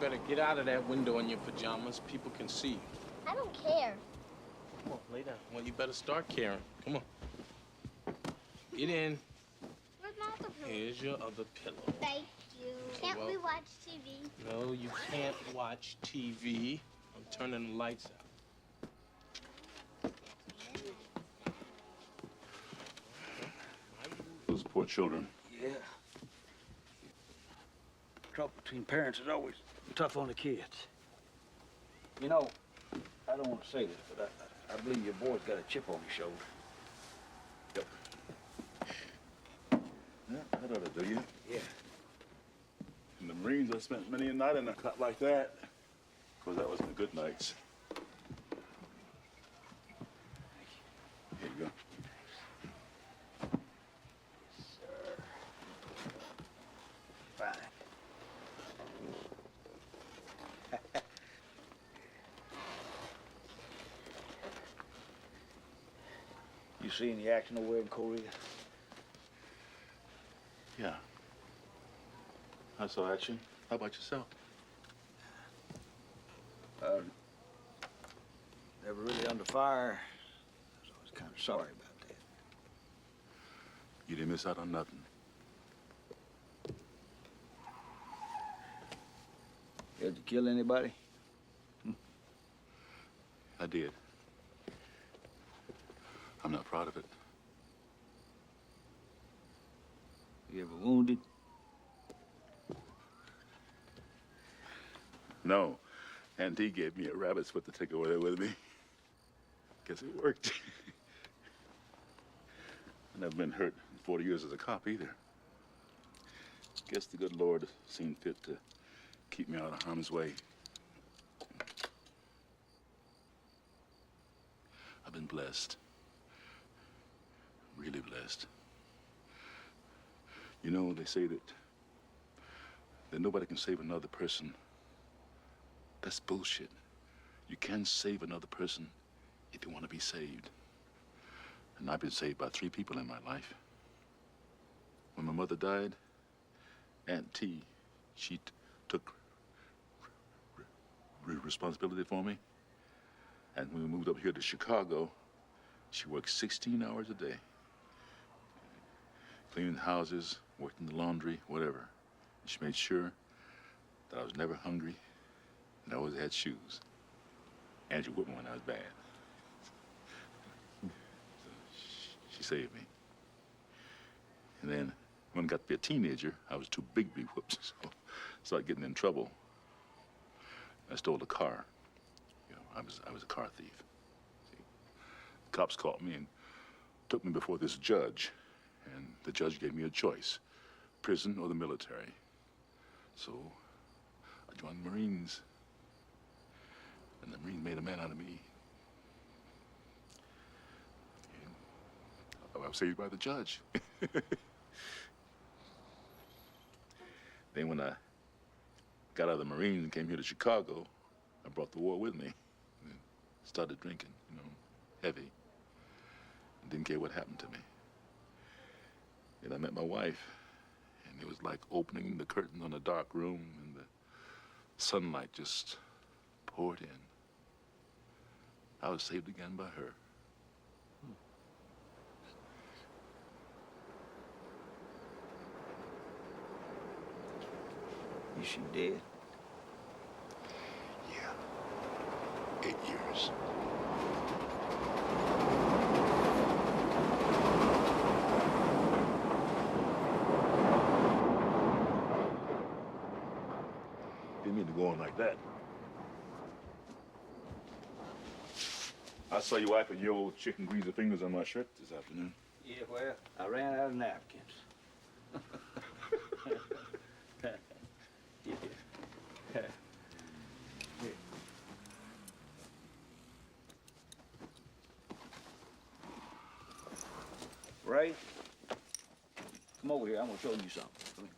better get out of that window in your pajamas. People can see you. I don't care. Come on, lay down. Well, you better start caring. Come on. Get in. Where's my other pillow? Here's your other pillow. Thank you. Can't we watch TV? No, you can't watch TV. I'm turning the lights out. Those poor children. Yeah. Trouble between parents is always tough on the kids. You know, I don't want to say this, but I believe your boy's got a chip on his shoulder. Yep. Yeah, that ought to do you. Yeah. In the Marines, I spent many a night in a cot like that. Because that wasn't the good nights. Here you go. Fine. You see any action over in Korea? Yeah. I saw action. How about yourself? Never really under fire. I was always kind of sorry about that. You didn't miss out on nothing. Did you kill anybody? I did. I'm not proud of it. You ever wounded? No. Aunt Dee gave me a rabbit's foot to take over there with me. Guess it worked. I've never been hurt in 40 years as a cop either. Guess the good Lord seen fit to keep me out of harm's way. I've been blessed. Really blessed. You know, they say that nobody can save another person. That's bullshit. You can save another person if you want to be saved. And I've been saved by 3 people in my life. When my mother died, Aunt T, she took responsibility for me. And when we moved up here to Chicago, she worked 16 hours a day. Cleaning houses, worked in the laundry, whatever. She made sure that I was never hungry and I always had shoes. And she whipped me when I was bad. So she saved me. And then when I got to be a teenager, I was too big to be whipped, so I started getting in trouble. I stole a car. You know, I was a car thief. See? The cops caught me and took me before this judge. And the judge gave me a choice, prison or the military. So I joined the Marines. And the Marines made a man out of me. And I was saved by the judge. Then when I got out of the Marines and came here to Chicago, I brought the war with me. And started drinking, you know, heavy. And didn't care what happened to me. And I met my wife, and it was like opening the curtain on a dark room, and the sunlight just poured in. I was saved again by her. Is she dead? Yeah. 8 years. Didn't mean to go on like that. I saw you wiping your old chicken greasy fingers on my shirt this afternoon. Yeah, well, I ran out of napkins. Yeah. Ray, come over here. I'm gonna show you something. Come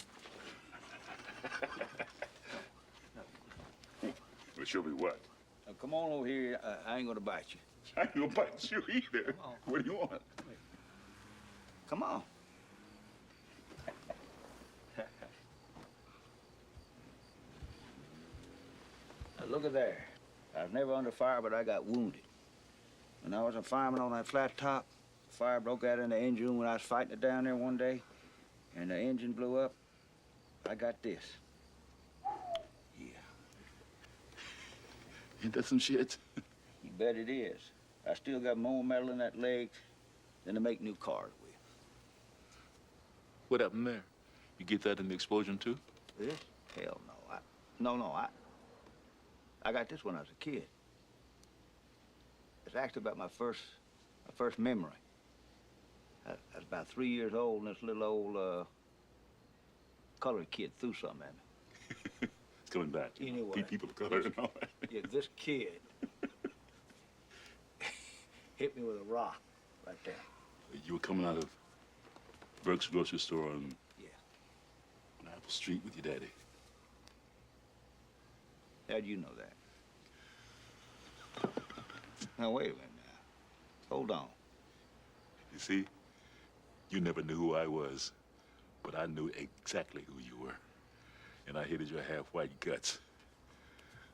here. Well, show me what? Now, come on over here. I ain't gonna bite you. I ain't gonna bite you either. Come on. What do you want? Come on. look at there. I was never under fire, but I got wounded. When I was a fireman on that flat top, fire broke out in the engine room when I was fighting it down there one day, and the engine blew up. I got this. Yeah. Ain't that some shit? You bet it is. I still got more metal in that leg than to make new cars with. What happened there? You get that in the explosion too? This? Hell no. I got this when I was a kid. It's actually about my first memory. I was about 3 years old, and this little old colored kid threw something at me. It's coming back. Anyway, People of color and all that. Yeah, this kid hit me with a rock right there. You were coming out of Burke's grocery store on, Yeah. on Apple Street with your daddy. How'd you know that? Now, wait a minute now. Hold on. You see, you never knew who I was, but I knew exactly who you were. And I hated your half-white guts.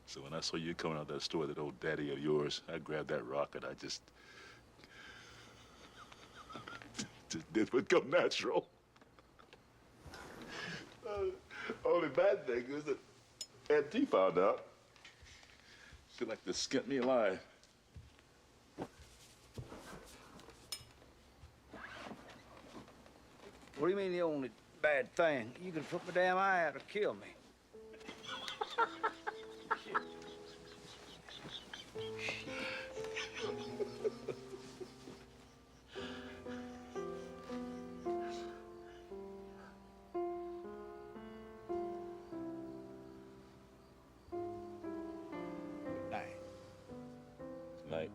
So when I saw you coming out of that store, that old daddy of yours, I grabbed that rock and I just did what come natural. Only bad thing is that Aunt T found out. She'd like to skint me alive. What do you mean the only bad thing? You could put my damn eye out or kill me. Good night. Night.